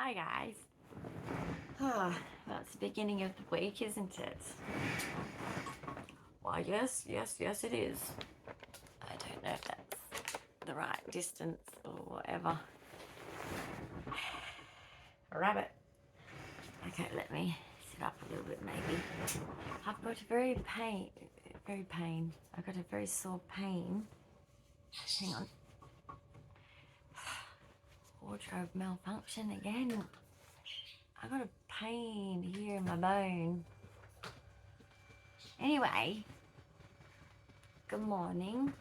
Hi guys. Well, it's the beginning of the week, isn't it? Why, yes, it is. I don't know if that's the right distance or whatever. A rabbit. Okay, let me sit up a little bit maybe. I've got a very sore pain. Hang on. Wardrobe malfunction again. I got a pain here in my bone. Anyway, good morning.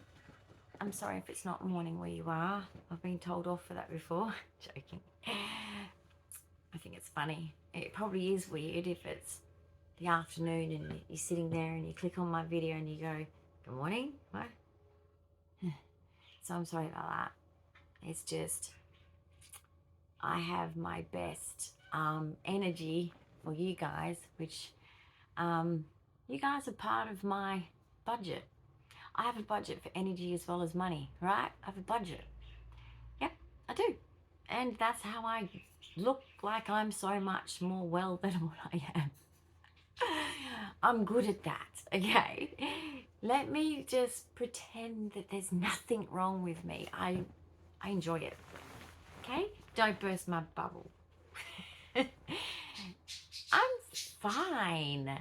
I'm sorry if it's not morning where you are. I've been told off for that before. Joking. I think it's funny. It probably is weird if it's the afternoon and you're sitting there and you click on my video and you go, good morning? What? So I'm sorry about that. It's just, I have my best energy for you guys, which you guys are part of my budget. I have a budget for energy as well as money, right? I have a budget. Yep, I do. And that's how I look like I'm so much more well than what I am. I'm good at that, okay? Let me just pretend that there's nothing wrong with me. I enjoy it, okay? Don't burst my bubble. I'm fine.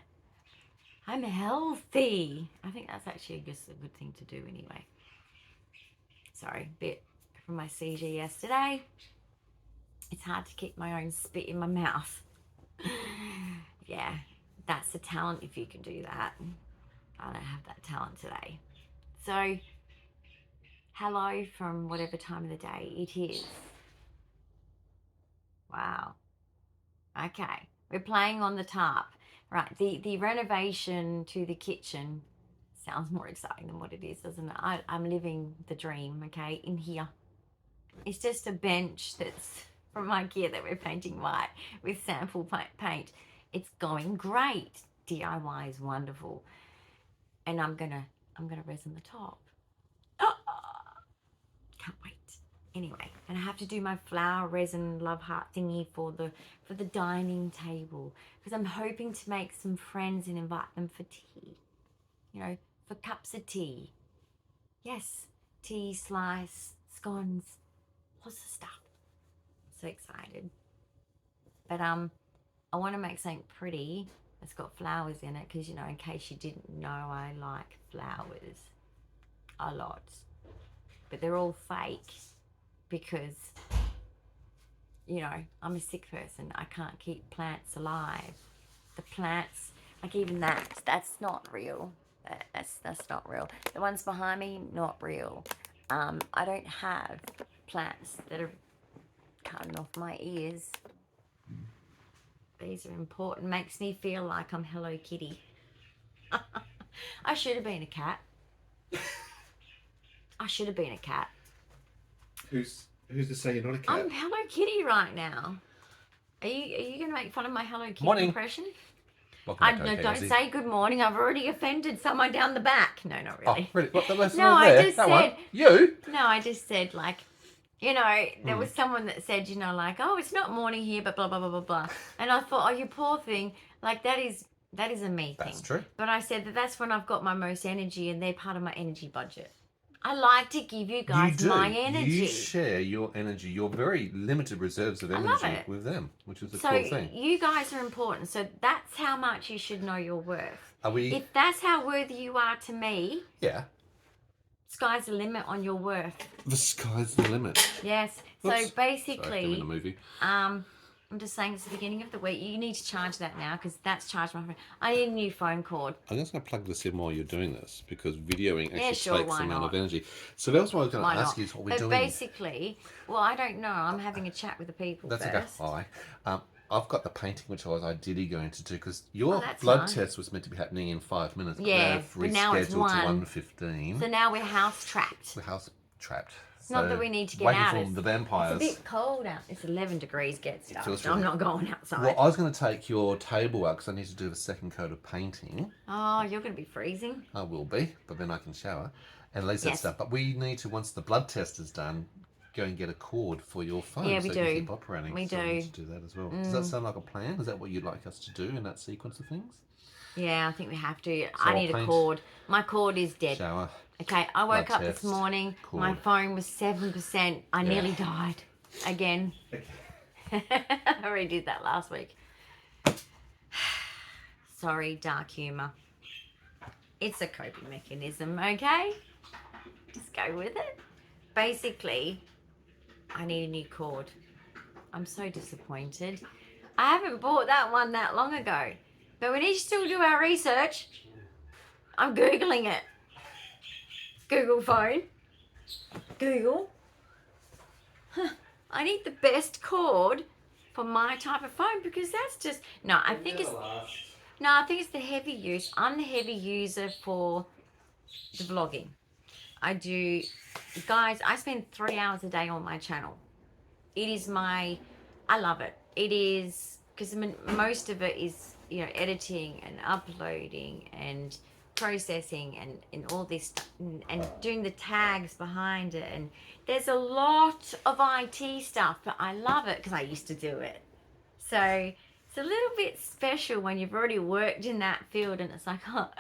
I'm healthy. I think that's actually just a good thing to do anyway. Sorry, bit from my seizure yesterday. It's hard to keep my own spit in my mouth. Yeah, that's a talent if you can do that. I don't have that talent today. So, hello from whatever time of the day it is. Wow. Okay, we're playing on the tarp. Right, the renovation to the kitchen sounds more exciting than what it is, doesn't it? I'm living the dream, okay, in here. It's just a bench that's from IKEA that we're painting white with sample paint. It's going great. DIY is wonderful. And I'm gonna resin the top. Oh, can't wait. Anyway, and I have to do my flower resin love heart thingy for the dining table because I'm hoping to make some friends and invite them for tea. You know, for cups of tea. Yes, tea, slice, scones, lots of stuff. So excited. But I want to make something pretty that's got flowers in it because, you know, in case you didn't know, I like flowers a lot. But they're all fake. Because, you know, I'm a sick person. I can't keep plants alive. The plants, like even that's not real. That's not real. The ones behind me, not real. I don't have plants that are cutting off my ears. These are important. Makes me feel like I'm Hello Kitty. I should have been a cat. I should have been a cat. Who's to say you're not a cat? I'm Hello Kitty right now. Are you going to make fun of my Hello Kitty Morning. impression? Welcome back, Don't Aussie. say good morning. I've already offended someone down the back. No, not really. Oh, really? What, that's No, not I there. just That said. one. You? No, I just said like, you know, there was someone that said, you know, like, oh, it's not morning here, but blah blah blah blah blah. And I thought, oh, you poor thing. Like that is a me thing. That's true. But I said that's when I've got my most energy, and they're part of my energy budget. I like to give you guys my energy. You share your energy, your very limited reserves of energy with them, which is a cool thing. So you guys are important. So that's how much you should know your worth. Are we? If that's how worthy you are to me, Yeah. sky's the limit on your worth. The sky's the limit. Yes. Oops. So basically, Sorry, doing a movie. I'm just saying it's the beginning of the week. You need to charge that now because that's charged my phone. I need a new phone cord. I'm just going to plug this in while you're doing this because videoing actually takes why a amount not? of energy. So that's what I was going to Why ask not? you is what we're But doing. basically, well, I don't know. I'm having a chat with the people That's first. okay. Hi. I've got the painting which I was ideally going to do because your that's blood nice. test was meant to be happening in 5 minutes. Yeah, they've but now it's rescheduled to 1:15. So now we're house trapped. We're house trapped. It's not that we need to get waiting out. for the vampires. It's a bit cold out. It's 11 degrees gets up. feels So I'm really- not going outside. Well, I was going to take your table out because I need to do a second coat of painting. Oh, you're going to be freezing. I will be, but then I can shower and at least that Yes. stuff. But we need to, once the blood test is done, go and get a cord for your phone Yeah, so we you can do. keep operating. We So do. we need to do that as well. Does that sound like a plan? Is that what you'd like us to do in that sequence of things? Yeah, I think we have to. So I need a cord. My cord is dead. Shower. Okay, I woke up test, this morning. cord. My phone was 7%. I nearly died again. I already did that last week. Sorry, dark humor. It's a coping mechanism, okay? Just go with it. Basically, I need a new cord. I'm so disappointed. I haven't bought that one that long ago. But we need to still do our research. I'm Googling it. Google phone. Google. I need the best cord for my type of phone because that's just... No, I think it's... No, I think it's the heavy use. I'm the heavy user for the vlogging. I do... Guys, I spend 3 hours a day on my channel. It is my... I love it. It is... Because most of it is, you know, editing and uploading and processing and all this stuff and doing the tags behind it. And there's a lot of IT stuff, but I love it because I used to do it. So it's a little bit special when you've already worked in that field and it's like, oh,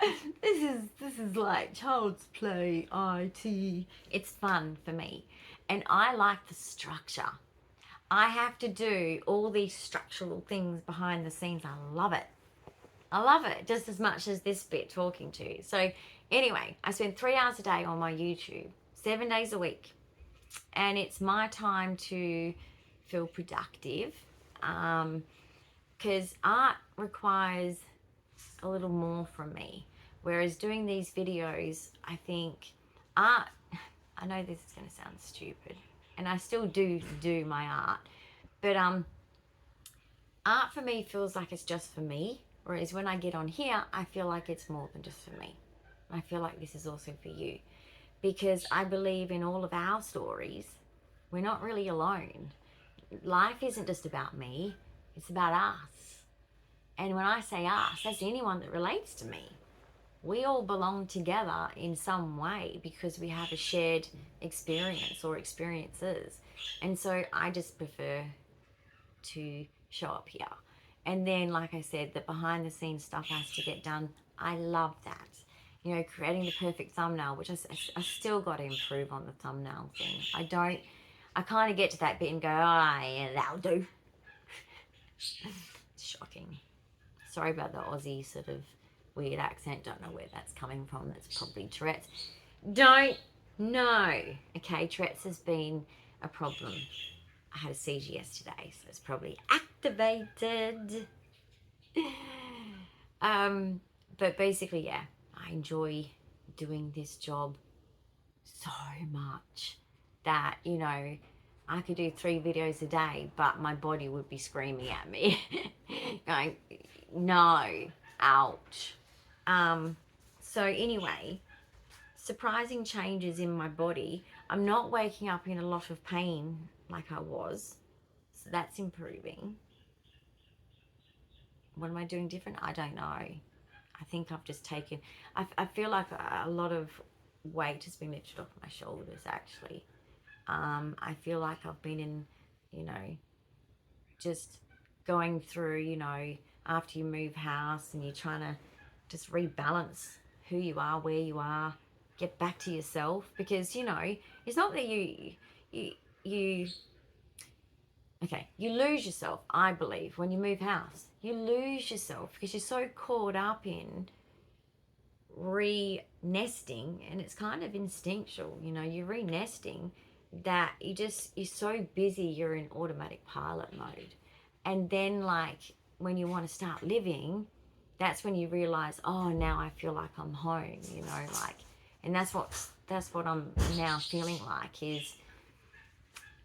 this is like child's play, IT. It's fun for me. And I like the structure. I have to do all these structural things behind the scenes. I love it. I love it just as much as this bit talking to you. So anyway, I spend 3 hours a day on my YouTube, 7 days a week. And it's my time to feel productive. Because art requires a little more from me. Whereas doing these videos, I think art, I know this is going to sound stupid, and I still do my art, but art for me feels like it's just for me, whereas when I get on here, I feel like it's more than just for me. I feel like this is also for you, because I believe in all of our stories. We're not really alone. Life isn't just about me, it's about us. And when I say us, that's anyone that relates to me. We all belong together in some way because we have a shared experience or experiences. And so I just prefer to show up here. And then, like I said, the behind the scenes stuff has to get done. I love that. You know, creating the perfect thumbnail, which I still got to improve on the thumbnail thing. I kind of get to that bit and go, oh, yeah, that'll do. It's shocking. Sorry about the Aussie sort of weird accent. Don't know where that's coming from. That's probably Tourette's. Don't know. Okay, Tourette's has been a problem. I had a seizure yesterday, so it's probably activated. But basically, yeah, I enjoy doing this job so much that, you know, I could do 3 videos a day, but my body would be screaming at me, going, no, ouch. So anyway, surprising changes in my body. I'm not waking up in a lot of pain like I was, so that's improving. What am I doing different? I don't know. I think I've just taken, I feel like a lot of weight has been lifted off my shoulders, actually. I feel like I've been in, you know, just going through, you know, after you move house and you're trying to just rebalance who you are, where you are, get back to yourself, because, you know, it's not that you lose yourself. I believe when you move house, you lose yourself because you're so caught up in re-nesting, and it's kind of instinctual, you know, you're re-nesting, that you're so busy, you're in automatic pilot mode. And then, like, when you want to start living, that's when you realize, oh, now I feel like I'm home, you know, like, and that's what I'm now feeling like is,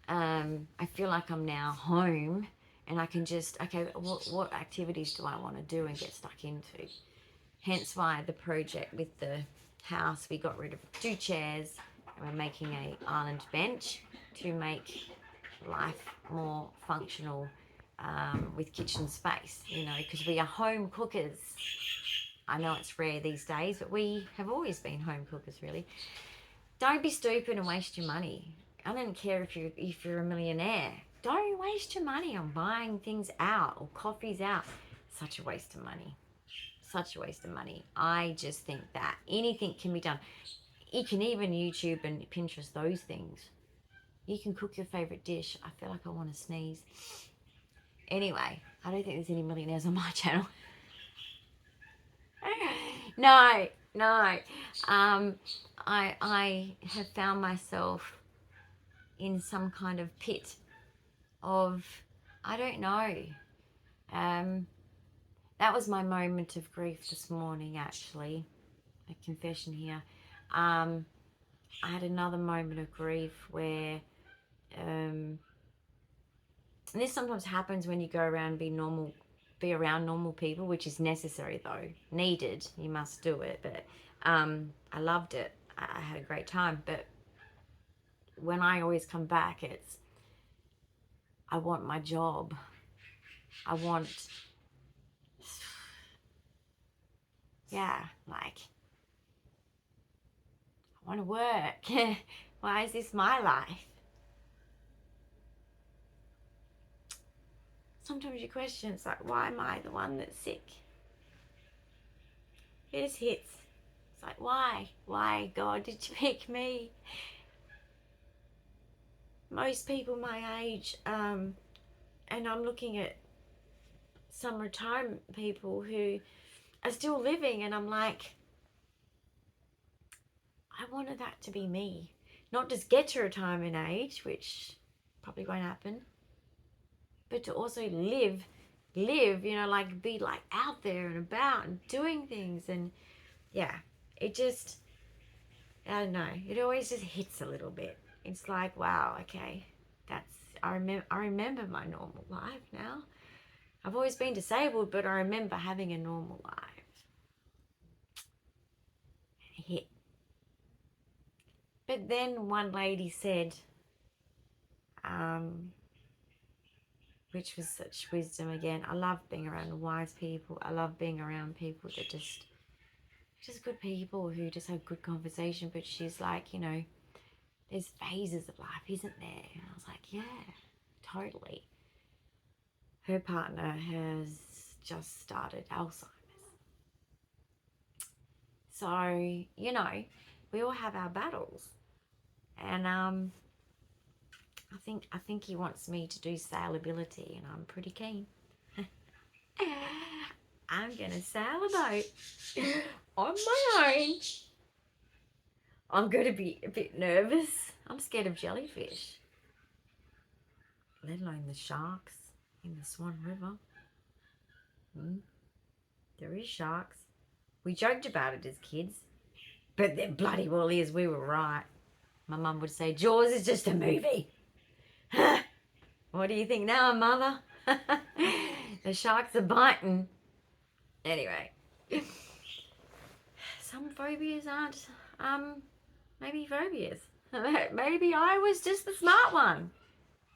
I feel like I'm now home, and I can just, okay, what activities do I want to do and get stuck into? Hence why the project with the house, we got rid of 2 chairs, and we're making a island bench to make life more functional, with kitchen space, you know, because we are home cookers. I know it's rare these days, but we have always been home cookers, really. Don't be stupid and waste your money. I don't care if you're a millionaire. Don't waste your money on buying things out or coffees out. Such a waste of money. Such a waste of money. I just think that anything can be done. You can even YouTube and Pinterest those things. You can cook your favorite dish. I feel like I want to sneeze. Anyway, I don't think there's any millionaires on my channel. No. I have found myself in some kind of pit of, I don't know. That was my moment of grief this morning, actually. A confession here. I had another moment of grief where, and this sometimes happens when you go around and be around normal people, which is necessary though, needed. You must do it. But I loved it. I had a great time. But when I always come back, it's, I want my job. I want, yeah, like, I want to work. Why is this my life? Sometimes you question, it's like, why am I the one that's sick? It just hits. It's like, why? Why, God, did you pick me? Most people my age, and I'm looking at some retirement people who are still living, and I'm like, I wanted that to be me. Not just get to retirement age, which probably won't happen, but to also live, you know, like be like out there and about and doing things. And yeah, it just, I don't know, it always just hits a little bit. It's like, wow, okay, that's, I remember my normal life now. I've always been disabled, but I remember having a normal life. It hit. But then one lady said, which was such wisdom again. I love being around wise people. I love being around people that just good people who just have good conversation. But she's like, you know, there's phases of life, isn't there? And I was like, yeah, totally. Her partner has just started Alzheimer's. So, you know, we all have our battles. And I think he wants me to do sailability, and I'm pretty keen. I'm gonna sail a boat on my own. I'm gonna be a bit nervous. I'm scared of jellyfish, let alone the sharks in the Swan River. There is sharks. We joked about it as kids, but there bloody well is. We were right. My mum would say, Jaws is just a movie. What do you think now, Mother? The sharks are biting. Anyway, some phobias aren't, maybe phobias. Maybe I was just the smart one.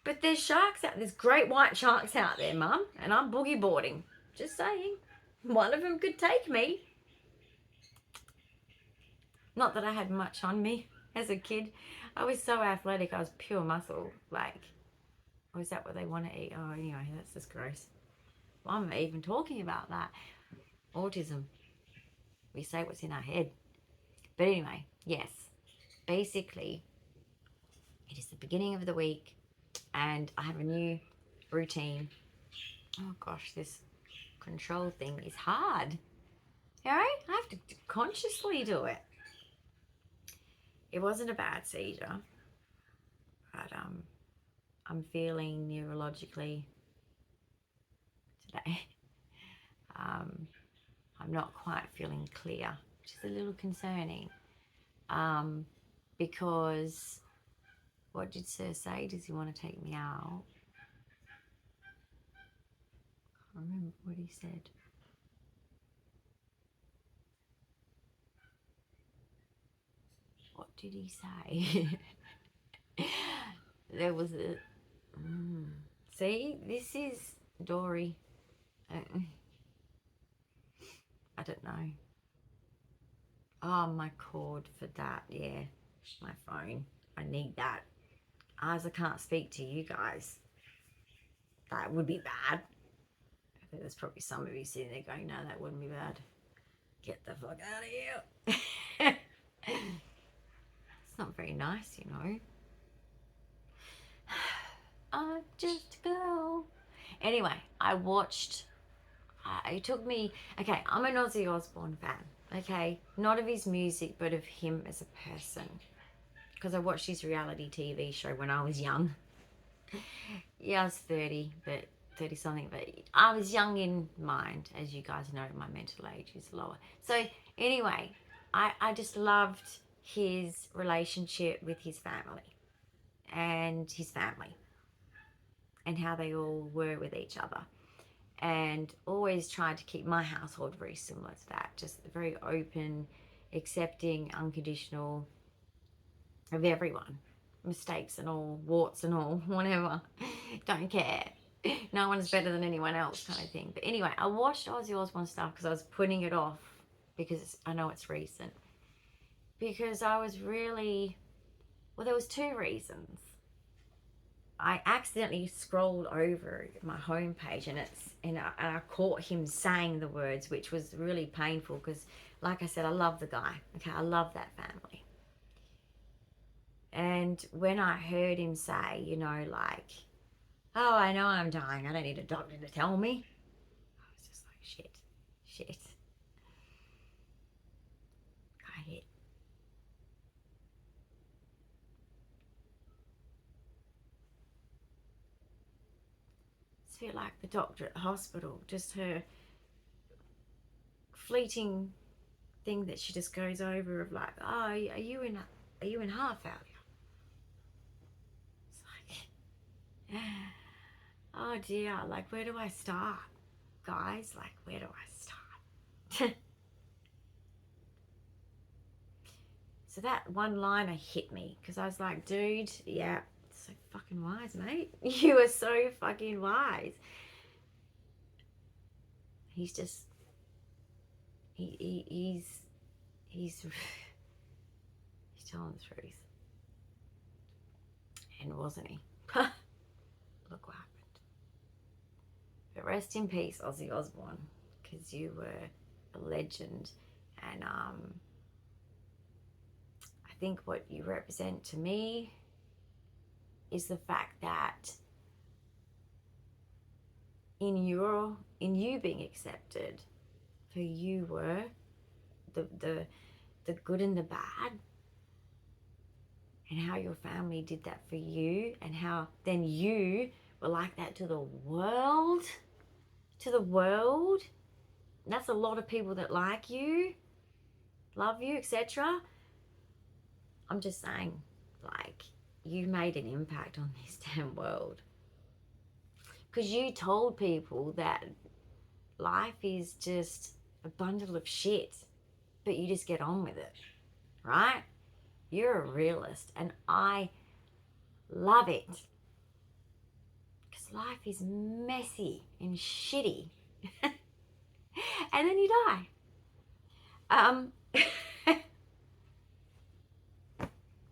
But there's sharks out, there's great white sharks out there, Mum, and I'm boogie boarding. Just saying. One of them could take me. Not that I had much on me as a kid. I was so athletic, I was pure muscle. Like, or is that what they want to eat? Oh, anyway, that's just gross. Why am I even talking about that? Autism. We say what's in our head. But anyway, yes. Basically, it is the beginning of the week and I have a new routine. Oh gosh, this control thing is hard. Alright? I have to consciously do it. It wasn't a bad seizure, but I'm feeling neurologically today. I'm not quite feeling clear, which is a little concerning. Because what did Sir say? Does he want to take me out? I can't remember what he said. What did he say? There was a... See, this is Dory. I don't know. Oh, my cord for that, yeah. My phone. I need that. as I can't speak to you guys, that would be bad. I think there's probably some of you sitting there going, no, that wouldn't be bad. Get the fuck out of here. It's not very nice, you know. I'm just a girl. Anyway, I watched. It took me. Okay, I'm an Ozzy Osbourne fan. Okay, not of his music, but of him as a person. Because I watched his reality TV show when I was young. Yeah, I was 30, but 30 something, but I was young in mind. As you guys know, my mental age is lower. So anyway, I just loved his relationship with his family and his family and how they all were with each other, and always tried to keep my household very similar to that, just very open, accepting, unconditional of everyone, mistakes and all, warts and all, whatever. Don't care. No one's better than anyone else, kind of thing. But anyway, I watched Ozzy Osbourne stuff because I was putting it off because I know it's recent. Because I was really, well, there was two reasons. I accidentally scrolled over my homepage and I caught him saying the words, which was really painful because, like I said, I love the guy. Okay, I love that family. And when I heard him say, you know, like, oh, I know I'm dying. I don't need a doctor to tell me. I was just like, shit. I hit. It's a bit like the doctor at the hospital, just her fleeting thing that she just goes over of like, oh, are you in heart failure? It's like, oh dear, like where do I start, guys? Like where do I start? So that one liner hit me because I was like, dude, yeah, so fucking wise, mate. You are so fucking wise. He's just, he's telling the truth. And wasn't he? Look what happened. But rest in peace, Ozzy Osbourne, because you were a legend. And I think what you represent to me is the fact that in you being accepted for you were the good and the bad, and how your family did that for you, and how then you were like that to the world. And that's a lot of people that like you, love you, etc. I'm just saying, like, you made an impact on this damn world. Because you told people that life is just a bundle of shit, but you just get on with it, right? You're a realist, and I love it. Because life is messy and shitty. And then you die.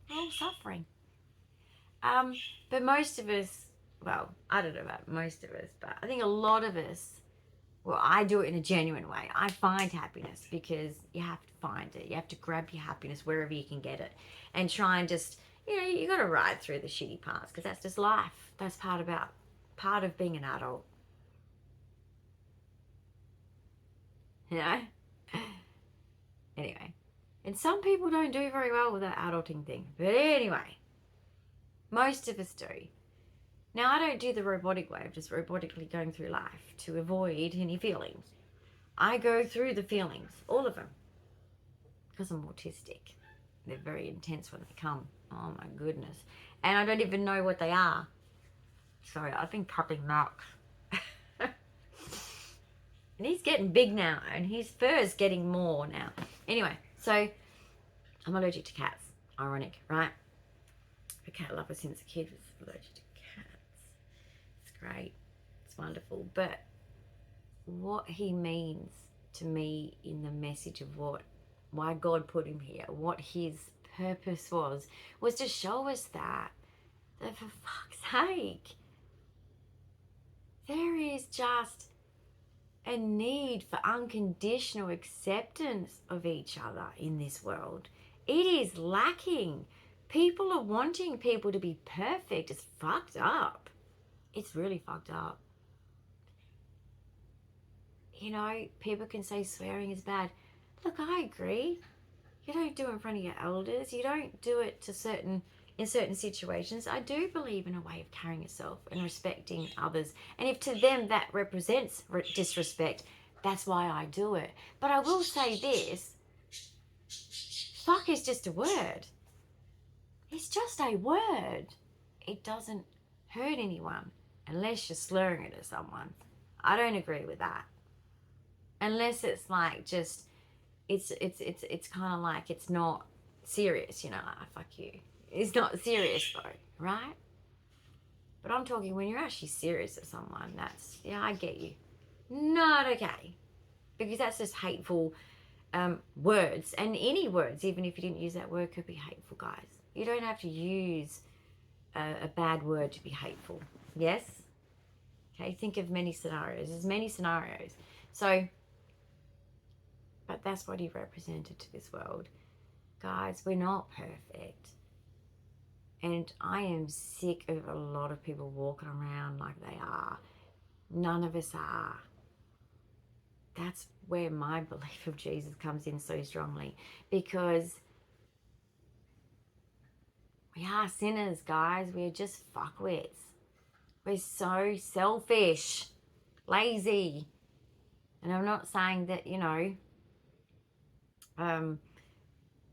We're all suffering. But most of us, well, I don't know about most of us, but I think a lot of us, well, I do it in a genuine way. I find happiness because you have to find it. You have to grab your happiness wherever you can get it and try and just, you know, you got to ride through the shitty parts because that's just life. That's part of being an adult. You know? Anyway. And some people don't do very well with that adulting thing. But anyway, most of us do. Now, I don't do the robotic way of just robotically going through life to avoid any feelings. I go through the feelings, all of them, because I'm autistic. They're very intense when they come. Oh my goodness. And I don't even know what they are. Sorry, I've been cupping milk. And he's getting big now, and his fur is getting more now. Anyway, so I'm allergic to cats. Ironic, right? A cat lover since a kid was allergic to cats. It's great. It's wonderful. But what he means to me in the message of why God put him here, what his purpose was to show us that that for fuck's sake, there is just a need for unconditional acceptance of each other in this world. It is lacking. People are wanting people to be perfect. It's fucked up. It's really fucked up. You know, people can say swearing is bad. Look, I agree. You don't do it in front of your elders. You don't do it in certain situations. I do believe in a way of carrying yourself and respecting others. And if to them that represents disrespect, that's why I do it. But I will say this. Fuck is just a word. It's just a word. It doesn't hurt anyone unless you're slurring it at someone. I don't agree with that. Unless it's like just, it's kind of like it's not serious, you know, like, fuck you. It's not serious though, right? But I'm talking when you're actually serious at someone, that's, yeah, I get you. Not okay. Because that's just hateful words. And any words, even if you didn't use that word, could be hateful, guys. You don't have to use a bad word to be hateful. Yes? Okay, think of many scenarios. There's many scenarios. So, but that's what he represented to this world. Guys, we're not perfect. And I am sick of a lot of people walking around like they are. None of us are. That's where my belief of Jesus comes in so strongly. Because we are sinners, guys. We're just fuckwits. We're so selfish, lazy. And I'm not saying that, you know,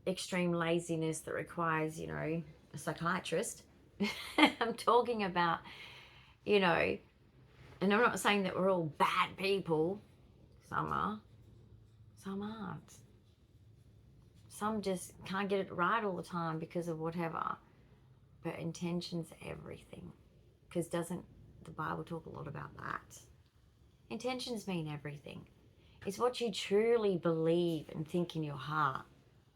extreme laziness that requires, you know, a psychiatrist. I'm talking about, you know, and I'm not saying that we're all bad people. Some are. Some aren't. Some just can't get it right all the time because of whatever. But intention's everything. Because doesn't the Bible talk a lot about that? Intentions mean everything. It's what you truly believe and think in your heart.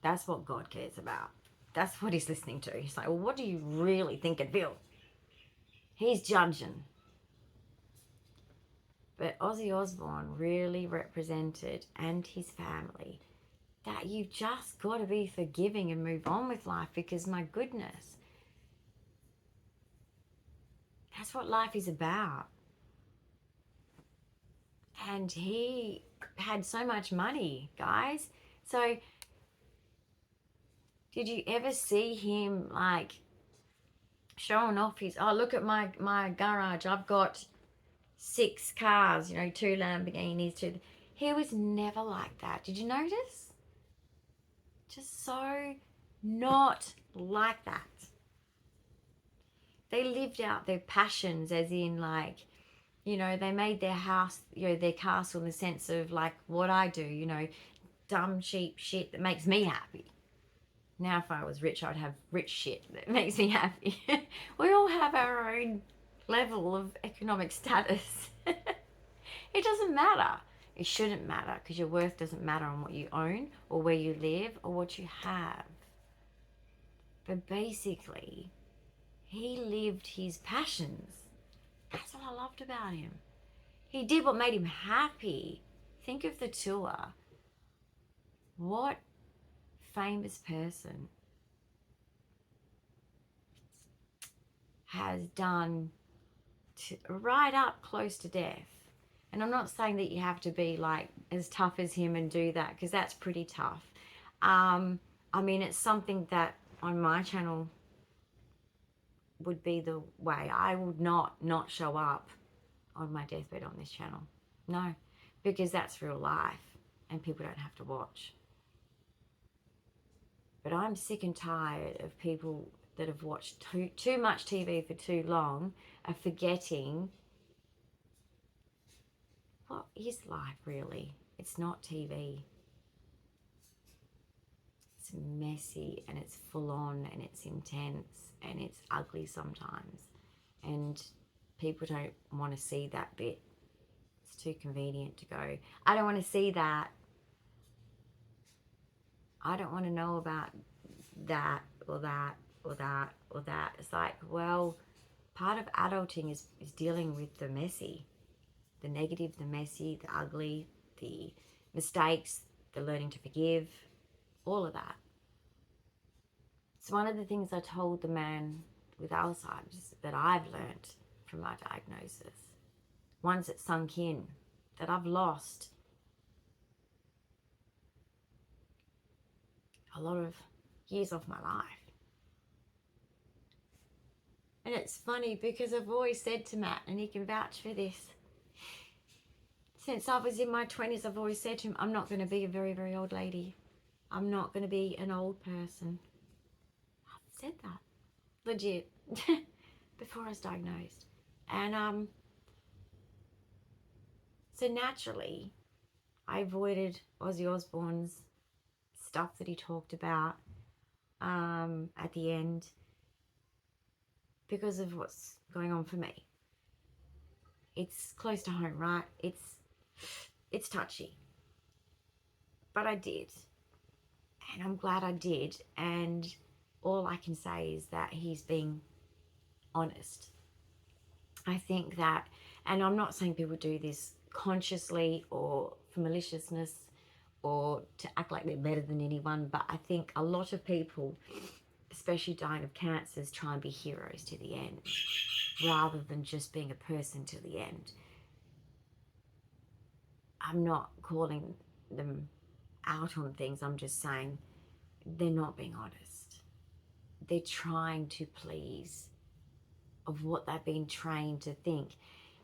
That's what God cares about. That's what he's listening to. He's like, well, what do you really think and feel? He's judging. But Ozzy Osbourne really represented, and his family, that you've just got to be forgiving and move on with life because, my goodness, that's what life is about. And he had so much money, guys. So did you ever see him like showing off his, oh, look at my garage. I've got 6 cars, you know, 2 Lamborghinis, 2. He was never like that. Did you notice? Just so not like that. They lived out their passions, as in like, you know, they made their house, you know, their castle in the sense of like what I do, you know, dumb, cheap shit that makes me happy. Now, if I was rich, I'd have rich shit that makes me happy. We all have our own level of economic status. It doesn't matter. It shouldn't matter because your worth doesn't matter on what you own or where you live or what you have. But basically, he lived his passions. That's what I loved about him. He did what made him happy. Think of the tour. What famous person has done right up close to death? And I'm not saying that you have to be like as tough as him and do that, because that's pretty tough. I mean, it's something that on my channel would be the way. I would not show up on my deathbed on this channel. No, because that's real life and people don't have to watch. But I'm sick and tired of people that have watched too much TV for too long are forgetting what is life really. It's not TV. It's messy and it's full on and it's intense and it's ugly sometimes. And people don't want to see that bit. It's too convenient to go, I don't want to see that. I don't want to know about that or that. or that or that. It's like, well, part of adulting is dealing with the messy, the negative, the messy, the ugly, the mistakes, the learning to forgive, all of that. It's one of the things I told the man with Alzheimer's that I've learnt from my diagnosis, once it sunk in, that I've lost a lot of years of my life. And it's funny because I've always said to Matt, and he can vouch for this, since I was in my 20s, I've always said to him, I'm not going to be a very, very old lady. I'm not going to be an old person. I've said that. Legit. Before I was diagnosed. And so naturally, I avoided Ozzy Osbourne's stuff that he talked about at the end because of what's going on for me. It's close to home, right? It's touchy. But I did. And I'm glad I did. And all I can say is that he's being honest. I think that, and I'm not saying people do this consciously or for maliciousness or to act like they're better than anyone, but I think a lot of people, especially dying of cancers, try and be heroes to the end rather than just being a person to the end. I'm not calling them out on things. I'm just saying they're not being honest. They're trying to please of what they've been trained to think.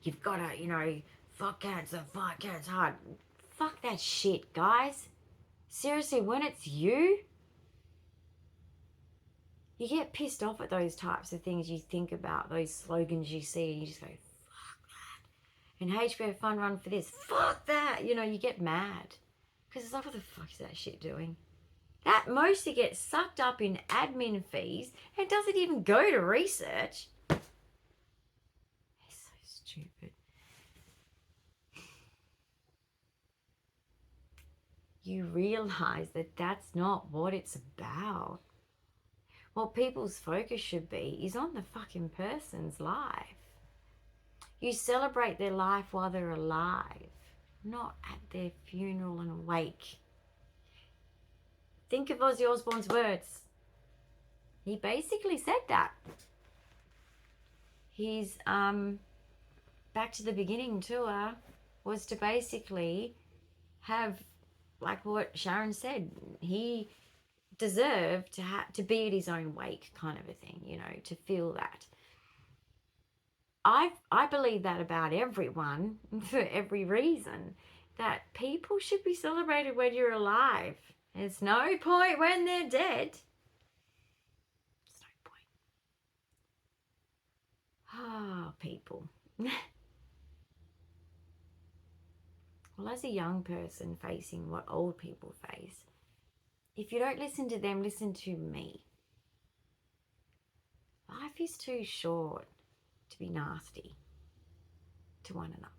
You've got to, fuck cancer, fight cancer hard. Fuck that shit, guys. Seriously, when it's you get pissed off at those types of things you think about, those slogans you see, and you just go, fuck that. And HBF Fun Run for this, fuck that. You get mad. Because it's like, what the fuck is that shit doing? That mostly gets sucked up in admin fees and doesn't even go to research. It's so stupid. You realize that that's not what it's about. What people's focus should be is on the fucking person's life. You celebrate their life while they're alive, not at their funeral and wake. Think of Ozzy Osbourne's words. He basically said that. His Back to the Beginning tour was to basically have, like what Sharon said, he deserved to be at his own wake, kind of a thing, to feel that. I believe that about everyone for every reason, that people should be celebrated when you're alive. There's no point when they're dead. There's no point. Ah, people. Well, as a young person facing what old people face, if you don't listen to them, listen to me. Life is too short to be nasty to one another.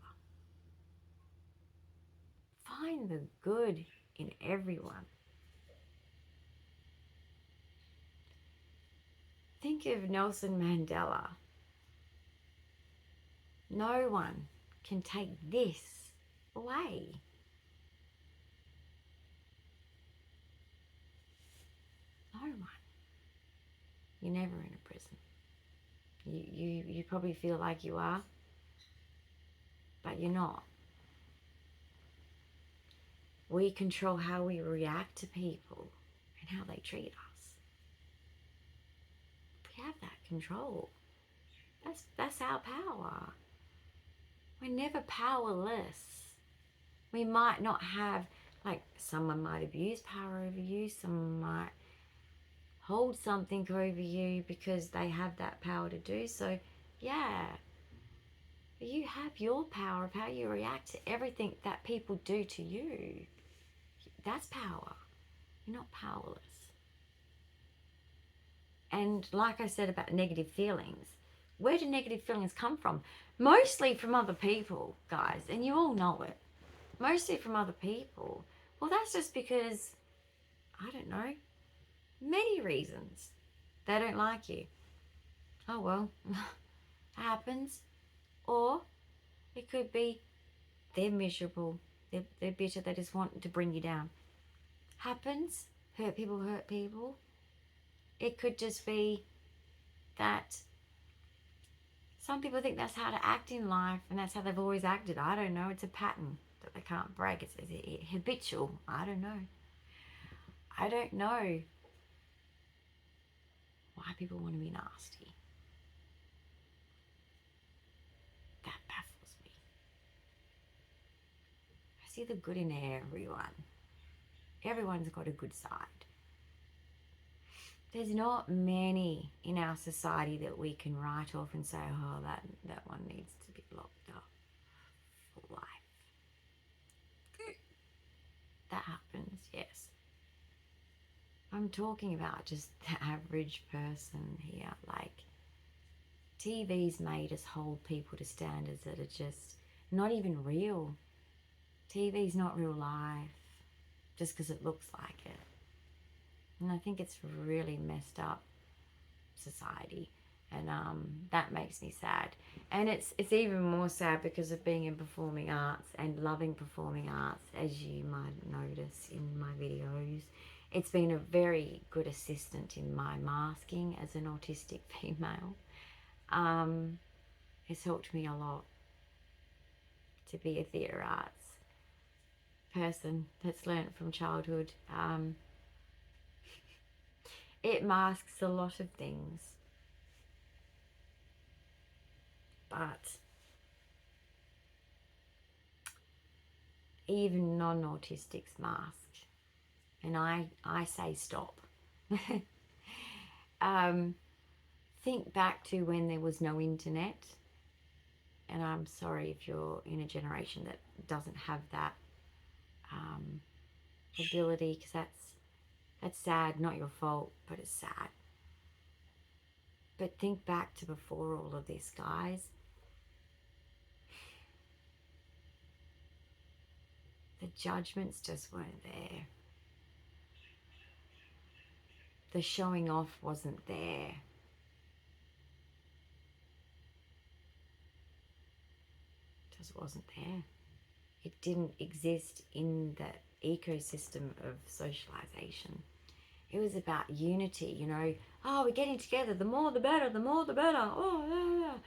Find the good in everyone. Think of Nelson Mandela. No one can take this away. No one. You're never in a prison. You probably feel like you are, but you're not. We control how we react to people and how they treat us. We have that control. That's our power. We're never powerless. We might not have, like, someone might abuse power over you, someone might hold something over you because they have that power to do so. Yeah. But you have your power of how you react to everything that people do to you. That's power. You're not powerless. And like I said about negative feelings, where do negative feelings come from? Mostly from other people, guys, and you all know it. Mostly from other people. Well, that's just because, I don't know, many reasons. They don't like you. Oh, well, happens. Or it could be they're miserable. They're bitter. They just want to bring you down. Happens. Hurt people. It could just be that some people think that's how to act in life and that's how they've always acted. I don't know. It's a pattern that they can't break. It's habitual. I don't know. I don't know why people want to be nasty. That baffles me. I see the good in everyone. Everyone's got a good side. There's not many in our society that we can write off and say, oh, that one needs to be locked up for life. That happens, yes. I'm talking about just the average person here. Like, TV's made us hold people to standards that are just not even real. TV's not real life just because it looks like it. And I think it's really messed up society. And that makes me sad. And it's even more sad because of being in performing arts and loving performing arts, as you might notice in my videos. It's been a very good assistant in my masking as an autistic female. It's helped me a lot to be a theatre arts person that's learnt from childhood. It masks a lot of things, but even non-autistics mask, and I say stop. Think back to when there was no internet, and I'm sorry if you're in a generation that doesn't have that ability, because that's sad, not your fault, but it's sad. But think back to before all of this, guys. The judgments just weren't there. The showing off wasn't there. Just wasn't there. It didn't exist in the ecosystem of socialization. It was about unity, you know. Oh, we're getting together. The more the better, the more the better. Oh, yeah.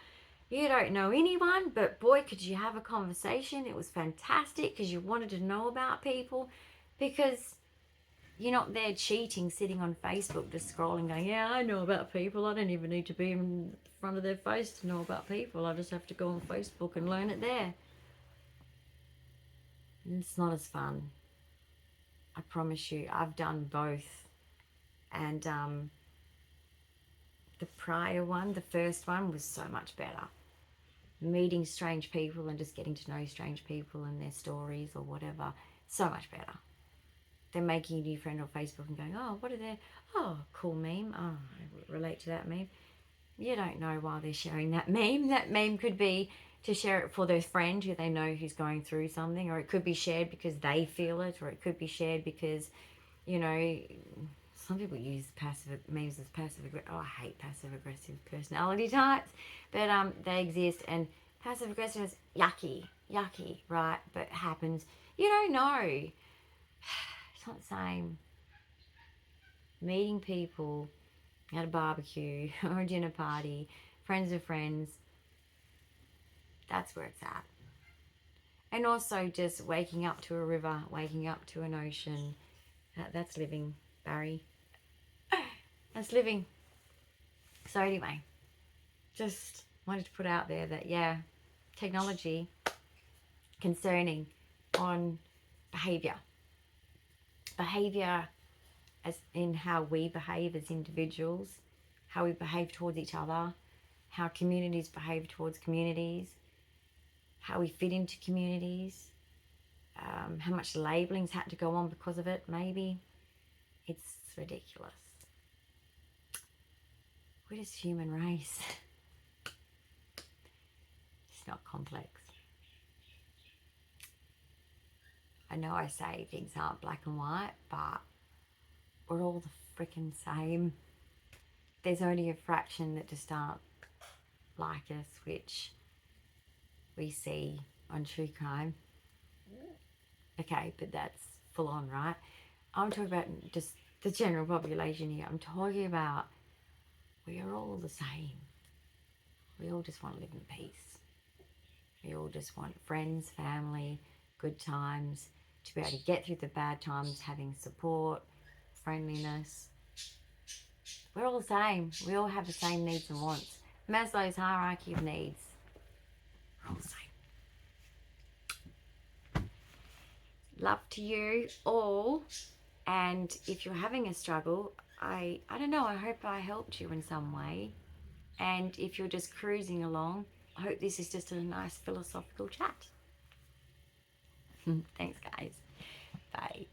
You don't know anyone, but boy, could you have a conversation. It was fantastic because you wanted to know about people, because you're not there cheating, sitting on Facebook, just scrolling, going, yeah, I know about people. I don't even need to be in front of their face to know about people. I just have to go on Facebook and learn it there. And it's not as fun. I promise you, I've done both. And the prior one, the first one, was so much better. Meeting strange people and just getting to know strange people and their stories or whatever, so much better than making a new friend on Facebook and going, oh, what are they? Oh, cool meme. Oh, I relate to that meme. You don't know why they're sharing that meme. That meme could be to share it for their friend who they know who's going through something, or it could be shared because they feel it, or it could be shared because, you know, some people use memes as passive aggressive. Oh, I hate passive aggressive personality types, but they exist, and passive aggressive is yucky, right? But it happens. You don't know. It's not the same. Meeting people at a barbecue or a dinner party, friends of friends, that's where it's at. And also just waking up to a river, waking up to an ocean. That's living, Barry. That's living. So anyway, just wanted to put out there that, yeah, technology concerning on behaviour. Behaviour as in how we behave as individuals, how we behave towards each other, how communities behave towards communities, how we fit into communities, how much labelling's had to go on because of it, maybe. It's ridiculous. We're just human race. It's not complex. I know I say things aren't black and white, but we're all the freaking same. there's only a fraction that just aren't like us, which we see on true crime. Okay, but that's full on, right? I'm talking about just the general population here. I'm talking about we are all the same. We all just want to live in peace. We all just want friends, family, good times, to be able to get through the bad times, having support, friendliness. We're all the same. We all have the same needs and wants. Maslow's hierarchy of needs. We're all the same. Love to you all. And if you're having a struggle, I don't know, I hope I helped you in some way. And if you're just cruising along, I hope this is just a nice philosophical chat. Thanks, guys. Bye.